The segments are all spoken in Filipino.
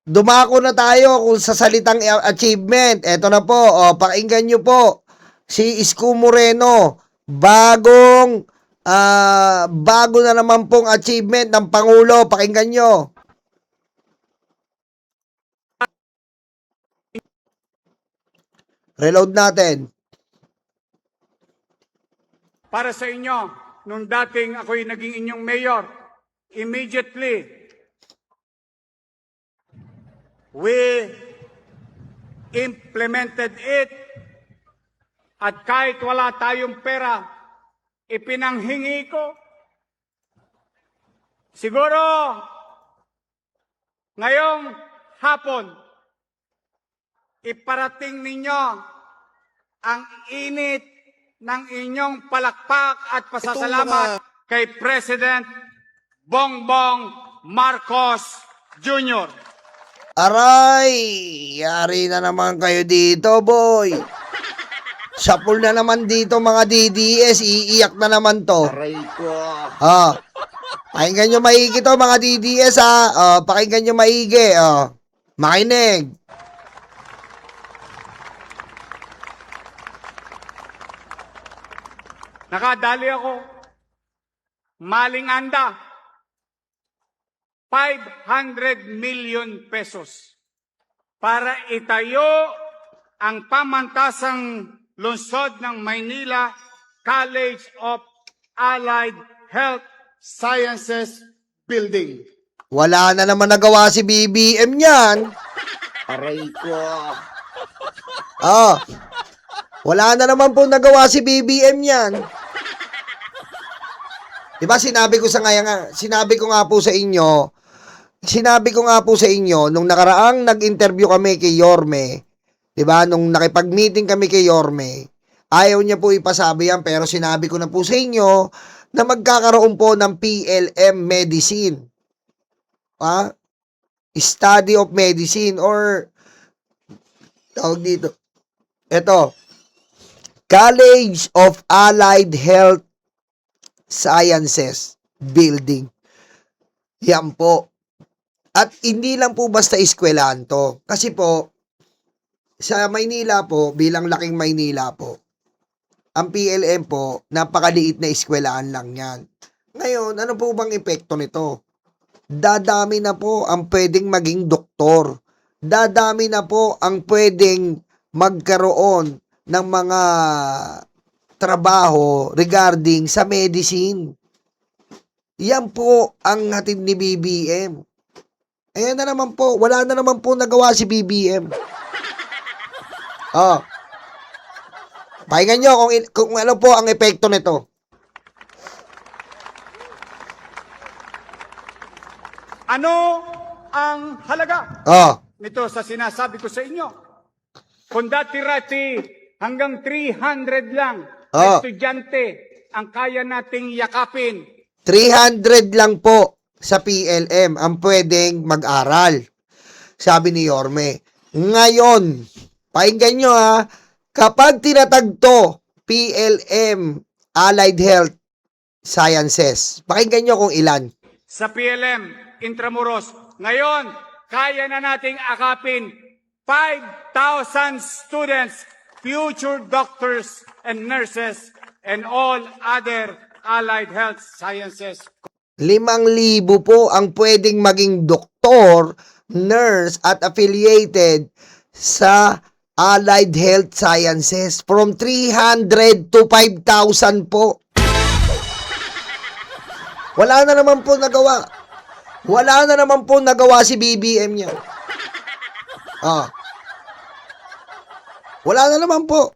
dumako na tayo kung sa salitang achievement. Eto na po, pakinggan nyo po. Si Isko Moreno, bago na naman pong achievement ng Pangulo. Pakinggan nyo. Reload natin. Para sa inyo, nung dating ako'y naging inyong mayor, immediately, we implemented it at kahit wala tayong pera, ipinanghingi ko. Siguro, ngayong hapon, iparating ninyo ang init ng inyong palakpak at pasasalamat kay President Bongbong Marcos Jr. Aray, yari na naman kayo dito, boy. Sapul na naman dito mga DDS, iiyak na naman to. Aray ko. Pakinggan nyo maigi to mga DDS pakinggan nyo maigi. Makinig. Nakadali ako, maling anda, 500 million pesos para itayo ang pamantasang lungsod ng Maynila College of Allied Health Sciences Building. Wala na naman nagawa si BBM yan. Aray ko. Wala na naman po nagawa si BBM yan. Diba sinabi ko nga po sa inyo, nung nakaraang nag-interview kami kay Yorme, diba, nung nakipag-meeting kami kay Yorme, ayaw niya po ipasabi yan, pero sinabi ko na po sa inyo na magkakaroon po ng PLM Medicine. Study of Medicine or tawag dito. Ito, College of Allied Health Sciences Building. Yan po. At hindi lang po basta eskwelahan to. Kasi po, sa Maynila po, bilang laking Maynila po, ang PLM po, napakaliit na eskwelahan lang yan. Ngayon, ano po bang epekto nito? Dadami na po ang pwedeng maging doktor. Dadami na po ang pwedeng magkaroon ng mga trabaho regarding sa medicine. Yan po ang hatid ni BBM. Ayan na naman po, wala na naman po nagawa si BBM. Pakinggan nyo kung ano po ang epekto nito. Ano ang halaga nito sa sinasabi ko sa inyo? Kung dati-rati hanggang 300 lang na estudyante ang kaya nating yakapin. 300 lang po sa PLM ang pwedeng mag-aral. Sabi ni Yorme. Ngayon, pakinggan nyo kapag tinatagto PLM Allied Health Sciences, pakinggan nyo kung ilan. Sa PLM Intramuros, ngayon, kaya na nating akapin 5,000 students, future doctors and nurses, and all other allied health sciences. 5,000 po ang pwedeng maging doktor, nurse, at affiliated sa Allied Health Sciences. From 300 to 5,000 po. Wala na naman po nagawa. Wala na naman po nagawa si BBM niya. Wala na naman po.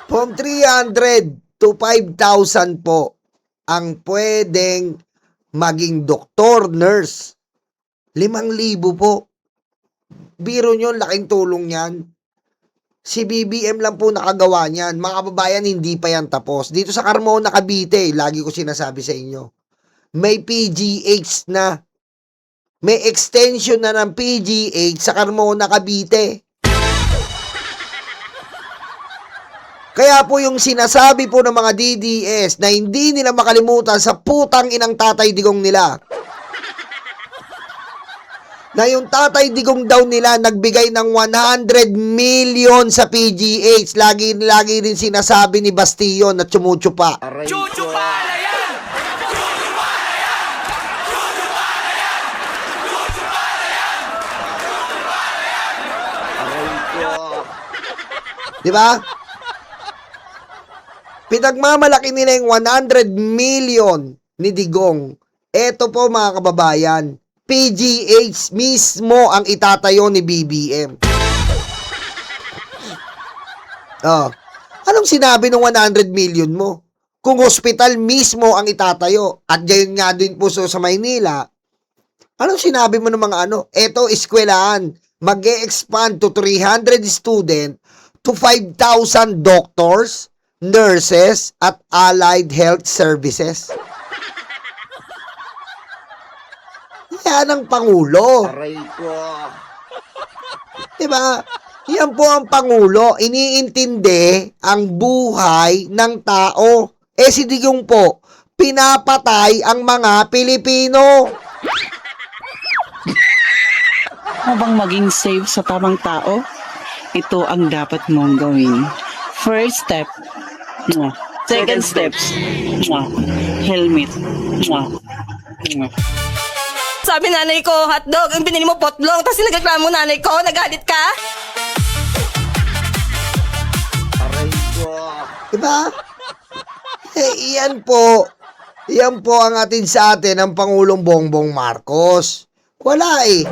From 300 to 5,000 po ang pwedeng maging doktor, nurse. 5,000 po. Biro nyo, laking tulong yan. Si BBM lang po nakagawa niyan. Mga kababayan, hindi pa yan tapos. Dito sa Carmona, Cavite, lagi ko sinasabi sa inyo, may PGH na. May extension na ng PGH sa Carmona, Cavite. Kaya po yung sinasabi po ng mga DDS na hindi nila makalimutan sa putang inang tatay digong nila. na yung Tatay Digong daw nila nagbigay ng 100 million sa PGH. Lagi rin sinasabi ni Bastion na tsumutsupa. Aray ko. Aray ko. Di ba? Pinagmamalaki nila yung 100 million ni Digong. Eto po mga kababayan, PGH mismo ang itatayo ni BBM. Oh. Anong sinabi ng 100 million mo? Kung hospital mismo ang itatayo, at gayon nga din po sa Maynila, anong sinabi mo ng mga ano? Eto, eskwelahan, mag-e-expand to 300 student to 5,000 doctors, nurses, at allied health services. Yan ang Pangulo. Aray ko. Diba? Yan po ang Pangulo. Iniintindi ang buhay ng tao. Eh si Digong po, pinapatay ang mga Pilipino. Ano bang maging safe sa tamang tao? Ito ang dapat mong gawin. First step, second steps, helmet. Sabi nanay ko, hotdog, ang binili mo potlong, tapos nagreklamo nanay ko, nagalit ka? Aray ko. Diba? Eh, yan po ang atin sa atin ng Pangulong Bongbong Marcos. Wala eh.